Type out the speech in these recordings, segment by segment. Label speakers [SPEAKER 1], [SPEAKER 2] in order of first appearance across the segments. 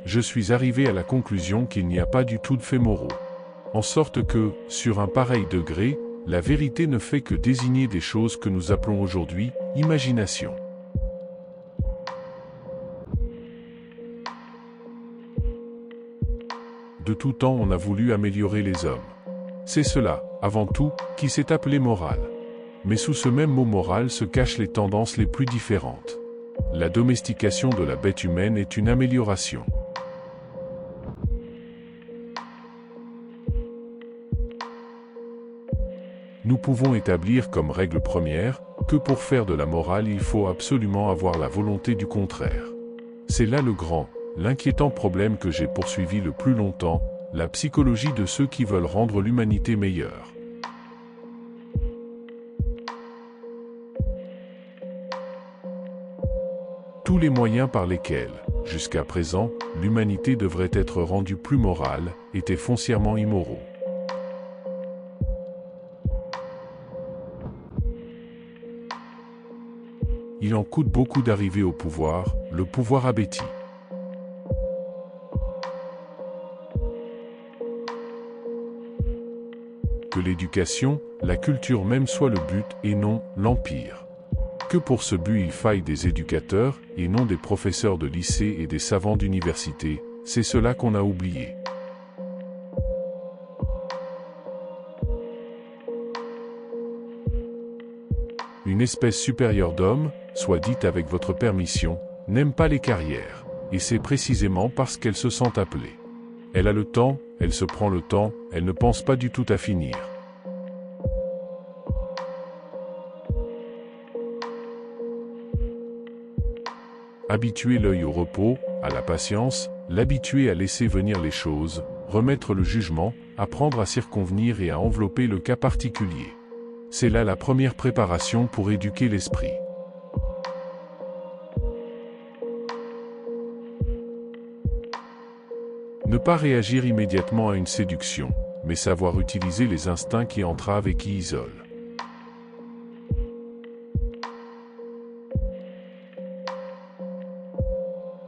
[SPEAKER 1] je suis arrivé à la conclusion qu'il n'y a pas du tout de faits moraux. En sorte que, sur un pareil degré, la vérité ne fait que désigner des choses que nous appelons aujourd'hui imagination. De tout temps on a voulu améliorer les hommes. C'est cela, avant tout, qui s'est appelé morale. Mais sous ce même mot moral se cachent les tendances les plus différentes. La domestication de la bête humaine est une amélioration. Nous pouvons établir comme règle première que pour faire de la morale il faut absolument avoir la volonté du contraire. C'est là le grand, l'inquiétant problème que j'ai poursuivi le plus longtemps, la psychologie de ceux qui veulent rendre l'humanité meilleure. Tous les moyens par lesquels, jusqu'à présent, l'humanité devrait être rendue plus morale, étaient foncièrement immoraux. Il en coûte beaucoup d'arriver au pouvoir, le pouvoir abétit. Que l'éducation, la culture même soit le but et non l'empire. Que pour ce but il faille des éducateurs, et non des professeurs de lycée et des savants d'université, c'est cela qu'on a oublié. Une espèce supérieure d'hommes, soit dite avec votre permission, n'aime pas les carrières, et c'est précisément parce qu'elle se sent appelée. Elle a le temps, elle se prend le temps, elle ne pense pas du tout à finir. Habituer l'œil au repos, à la patience, l'habituer à laisser venir les choses, remettre le jugement, apprendre à circonvenir et à envelopper le cas particulier. C'est là la première préparation pour éduquer l'esprit. Ne pas réagir immédiatement à une séduction, mais savoir utiliser les instincts qui entravent et qui isolent.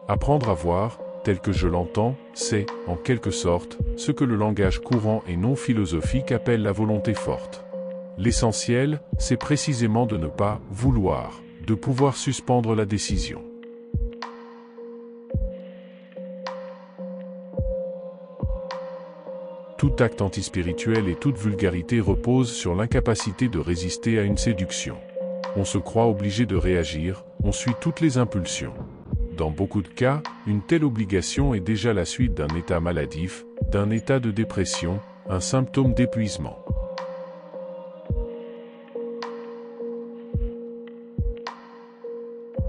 [SPEAKER 1] Apprendre à voir, tel que je l'entends, c'est, en quelque sorte, ce que le langage courant et non philosophique appelle la volonté forte. L'essentiel, c'est précisément de ne pas vouloir, de pouvoir suspendre la décision. Tout acte antispirituel et toute vulgarité repose sur l'incapacité de résister à une séduction. On se croit obligé de réagir, on suit toutes les impulsions. Dans beaucoup de cas, une telle obligation est déjà la suite d'un état maladif, d'un état de dépression, un symptôme d'épuisement.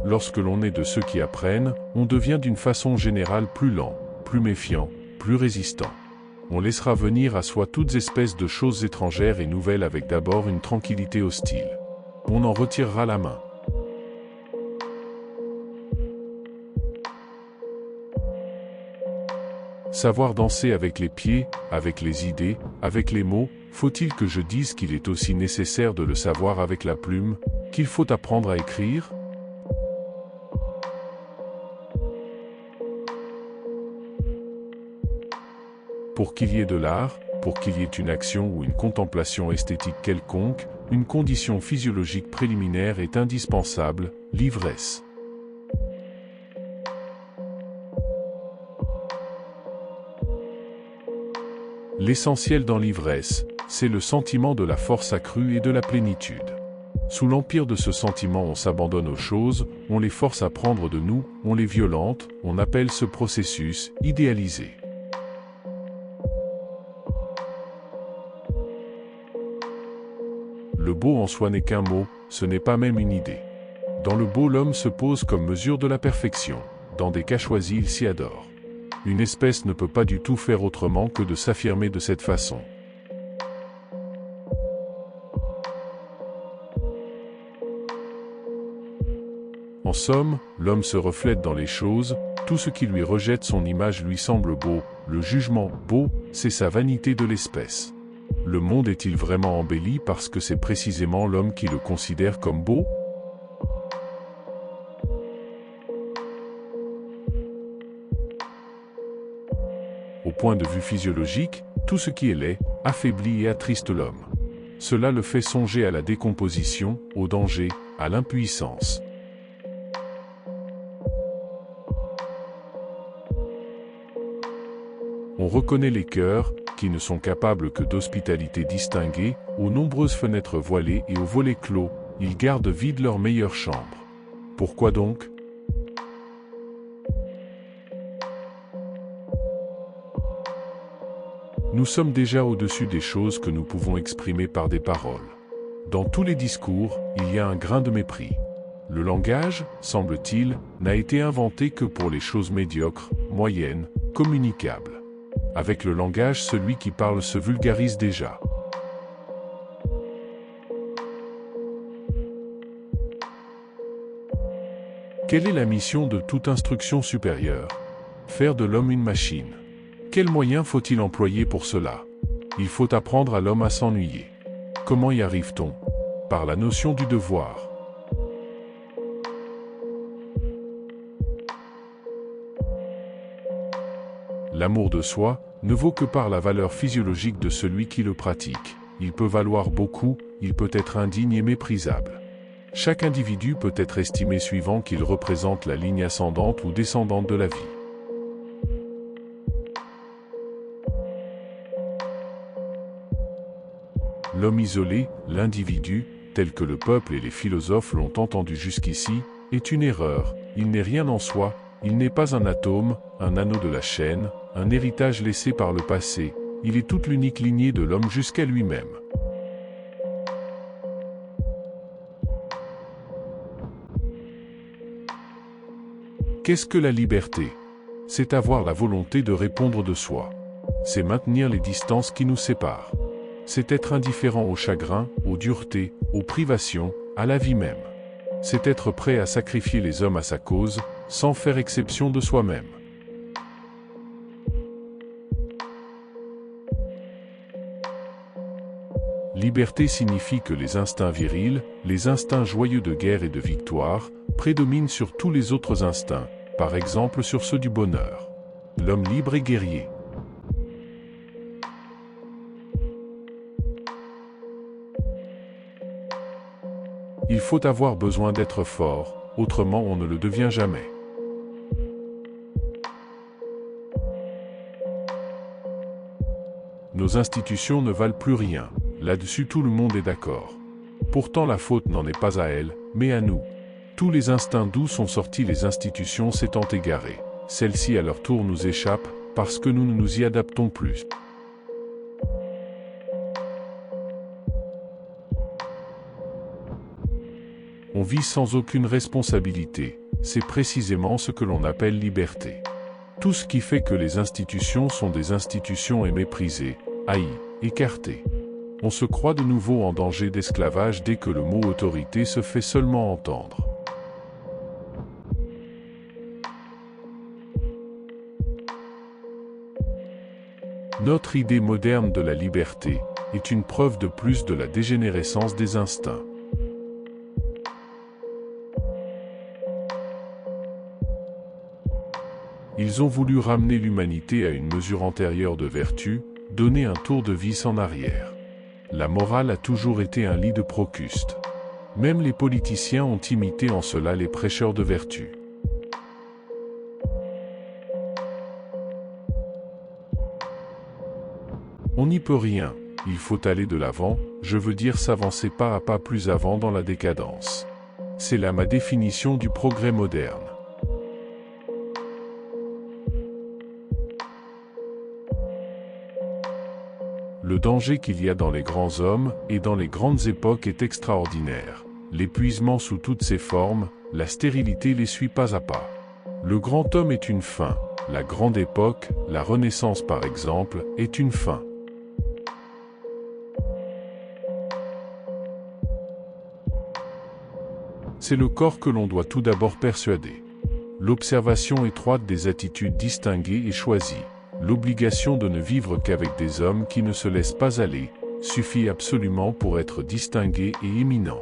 [SPEAKER 1] Lorsque l'on est de ceux qui apprennent, on devient d'une façon générale plus lent, plus méfiant, plus résistant. On laissera venir à soi toutes espèces de choses étrangères et nouvelles avec d'abord une tranquillité hostile. On en retirera la main. Savoir danser avec les pieds, avec les idées, avec les mots, faut-il que je dise qu'il est aussi nécessaire de le savoir avec la plume, qu'il faut apprendre à écrire ? Pour qu'il y ait de l'art, pour qu'il y ait une action ou une contemplation esthétique quelconque, une condition physiologique préliminaire est indispensable, l'ivresse. L'essentiel dans l'ivresse, c'est le sentiment de la force accrue et de la plénitude. Sous l'empire de ce sentiment on s'abandonne aux choses, on les force à prendre de nous, on les violente, on appelle ce processus « idéalisé ». Le beau en soi n'est qu'un mot, ce n'est pas même une idée. Dans le beau l'homme se pose comme mesure de la perfection, dans des cas choisis il s'y adore. Une espèce ne peut pas du tout faire autrement que de s'affirmer de cette façon. En somme, l'homme se reflète dans les choses, tout ce qui lui rejette son image lui semble beau, le jugement beau, c'est sa vanité de l'espèce. Le monde est-il vraiment embelli parce que c'est précisément l'homme qui le considère comme beau ? Au point de vue physiologique, tout ce qui est laid, affaiblit et attriste l'homme. Cela le fait songer à la décomposition, au danger, à l'impuissance. On reconnaît les cœurs, qui ne sont capables que d'hospitalité distinguée, aux nombreuses fenêtres voilées et aux volets clos, ils gardent vides leurs meilleures chambres. Pourquoi donc ? Nous sommes déjà au-dessus des choses que nous pouvons exprimer par des paroles. Dans tous les discours, il y a un grain de mépris. Le langage, semble-t-il, n'a été inventé que pour les choses médiocres, moyennes, communicables. Avec le langage, celui qui parle se vulgarise déjà. Quelle est la mission de toute instruction supérieure ? Faire de l'homme une machine. Quels moyens faut-il employer pour cela? Il faut apprendre à l'homme à s'ennuyer. Comment y arrive-t-on? Par la notion du devoir. L'amour de soi ne vaut que par la valeur physiologique de celui qui le pratique. Il peut valoir beaucoup, il peut être indigne et méprisable. Chaque individu peut être estimé suivant qu'il représente la ligne ascendante ou descendante de la vie. L'homme isolé, l'individu, tel que le peuple et les philosophes l'ont entendu jusqu'ici, est une erreur. Il n'est rien en soi, il n'est pas un atome, un anneau de la chaîne, un héritage laissé par le passé, il est toute l'unique lignée de l'homme jusqu'à lui-même. Qu'est-ce que la liberté? C'est avoir la volonté de répondre de soi. C'est maintenir les distances qui nous séparent. C'est être indifférent au chagrin, aux duretés, aux privations, à la vie même. C'est être prêt à sacrifier les hommes à sa cause, sans faire exception de soi-même. Liberté signifie que les instincts virils, les instincts joyeux de guerre et de victoire, prédominent sur tous les autres instincts, par exemple sur ceux du bonheur. L'homme libre est guerrier. Il faut avoir besoin d'être fort, autrement on ne le devient jamais. Nos institutions ne valent plus rien, là-dessus tout le monde est d'accord. Pourtant la faute n'en est pas à elles, mais à nous. Tous les instincts d'où sont sortis les institutions s'étant égarés. Celles-ci à leur tour nous échappent, parce que nous ne nous y adaptons plus. On vit sans aucune responsabilité, c'est précisément ce que l'on appelle liberté. Tout ce qui fait que les institutions sont des institutions est méprisé, haï, écarté. On se croit de nouveau en danger d'esclavage dès que le mot autorité se fait seulement entendre. Notre idée moderne de la liberté est une preuve de plus de la dégénérescence des instincts. Ils ont voulu ramener l'humanité à une mesure antérieure de vertu, donner un tour de vis en arrière. La morale a toujours été un lit de Procuste. Même les politiciens ont imité en cela les prêcheurs de vertu. On n'y peut rien, il faut aller de l'avant, je veux dire s'avancer pas à pas plus avant dans la décadence. C'est là ma définition du progrès moderne. Le danger qu'il y a dans les grands hommes et dans les grandes époques est extraordinaire. L'épuisement sous toutes ses formes, la stérilité les suit pas à pas. Le grand homme est une fin, la grande époque, la Renaissance par exemple, est une fin. C'est le corps que l'on doit tout d'abord persuader. L'observation étroite des attitudes distinguées et choisies. L'obligation de ne vivre qu'avec des hommes qui ne se laissent pas aller, suffit absolument pour être distingué et éminent.